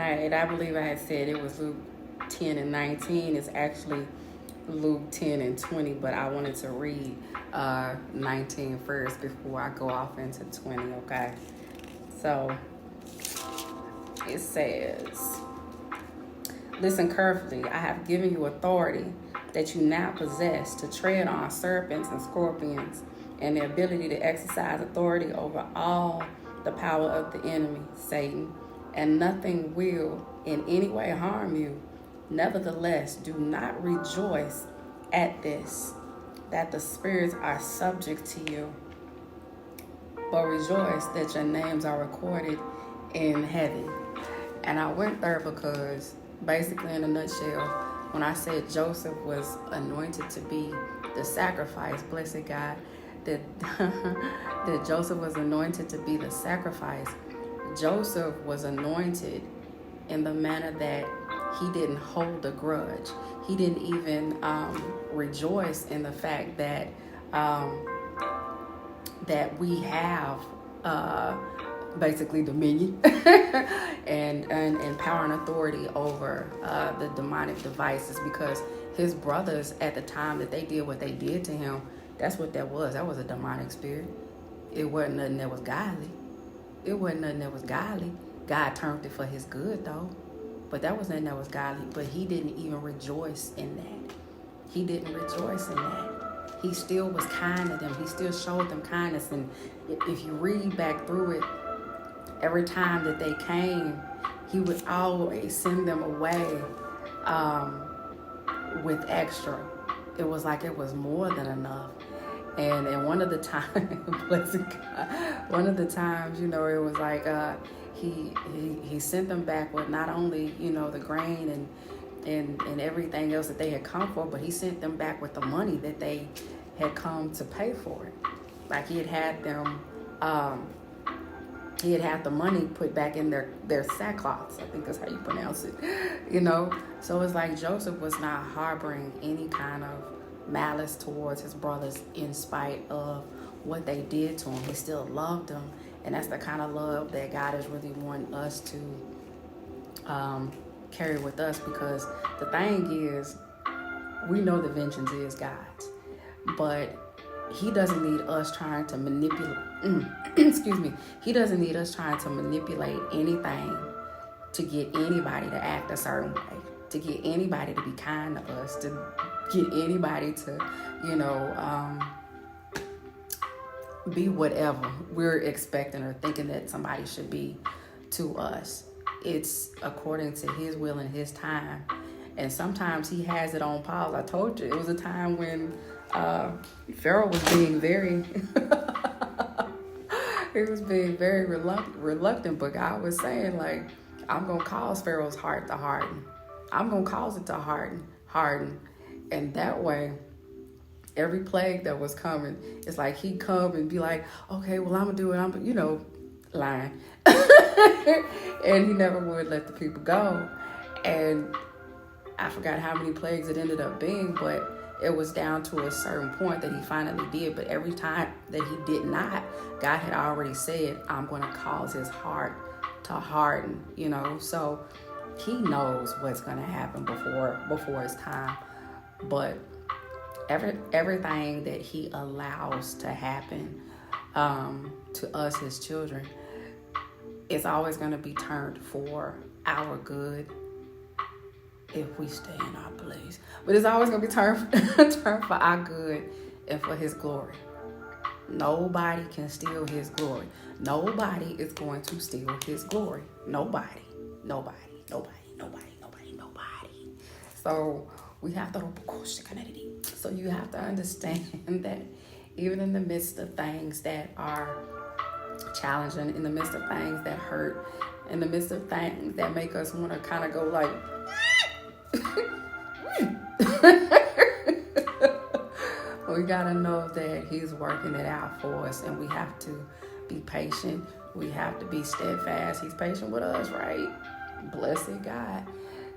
right, I believe I had said it was Luke 10 and 19. It's actually Luke 10 and 20, but I wanted to read 19 first before I go off into 20, okay? So it says, listen carefully. I have given you authority that you now possess to tread on serpents and scorpions and the ability to exercise authority over all the power of the enemy, Satan, and nothing will in any way harm you. Nevertheless, do not rejoice at this, that the spirits are subject to you, but rejoice that your names are recorded in heaven. And I went there because, basically, in a nutshell, when I said Joseph was anointed to be the sacrifice, blessed God, that, that Joseph was anointed to be the sacrifice, Joseph was anointed in the manner that he didn't hold a grudge. He didn't even rejoice in the fact that that we have basically dominion and power and authority over the demonic devices, because his brothers at the time that they did what they did to him, that's what that was. That was a demonic spirit. It wasn't nothing that was godly. It wasn't nothing that was godly. God turned it for his good though. But that was nothing that was godly. But he didn't even rejoice in that. He didn't rejoice in that. He still was kind to them. He still showed them kindness. And if you read back through it, every time that they came, he would always send them away with extra. It was like it was more than enough. And one of the times, one of the times, it was like he sent them back with not only, the grain and everything else that they had come for, but he sent them back with the money that they had come to pay for it. Like he had them, he had the money put back in their sackcloths, I think that's how you pronounce it, So it's like Joseph was not harboring any kind of malice towards his brothers in spite of what they did to him. He still loved them, and that's the kind of love that God is really wanting us to carry with us, because the thing is, we know the vengeance is God's, but he doesn't need us trying to manipulate excuse me, he doesn't need us trying to manipulate anything to get anybody to act a certain way, to get anybody to be kind to us, to get anybody to, be whatever we're expecting or thinking that somebody should be to us. It's according to his will and his time. And sometimes he has it on pause. I told you, it was a time when Pharaoh was being very, he was being very reluctant, but God was saying, like, I'm going to cause Pharaoh's heart to harden. I'm going to cause it to harden. And that way, every plague that was coming, it's like he'd come and be like, okay, well, I'm going to do it. Lying. And he never would let the people go. And I forgot how many plagues it ended up being, but it was down to a certain point that he finally did. But every time that he did not, God had already said, I'm going to cause his heart to harden, So he knows what's going to happen before it's time. But everything that he allows to happen to us, his children, is always going to be turned for our good if we stay in our place. But it's always going to be turned for our good and for his glory. Nobody can steal his glory. Nobody is going to steal his glory. Nobody. So we have to, so you have to understand that even in the midst of things that are challenging, in the midst of things that hurt, in the midst of things that make us want to kind of go like, we gotta know that he's working it out for us, and we have to be patient. We have to be steadfast. He's patient with us, right? Blessed God.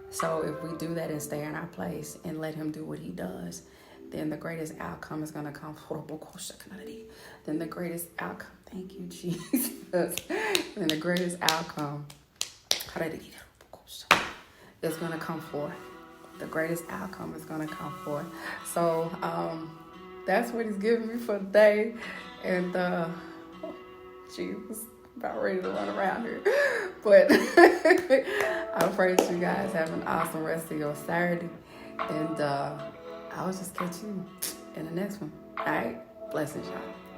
So if we do that and stay in our place and let him do what he does, then the greatest outcome is going to come. Then the greatest outcome, thank you, Jesus. Then the greatest outcome is going to come forth. The greatest outcome is going to come forth. So that's what he's giving me for the day. And she was about ready to run around here. But I pray that you guys have an awesome rest of your Saturday. And I'll just catch you in the next one. All right? Blessings, y'all.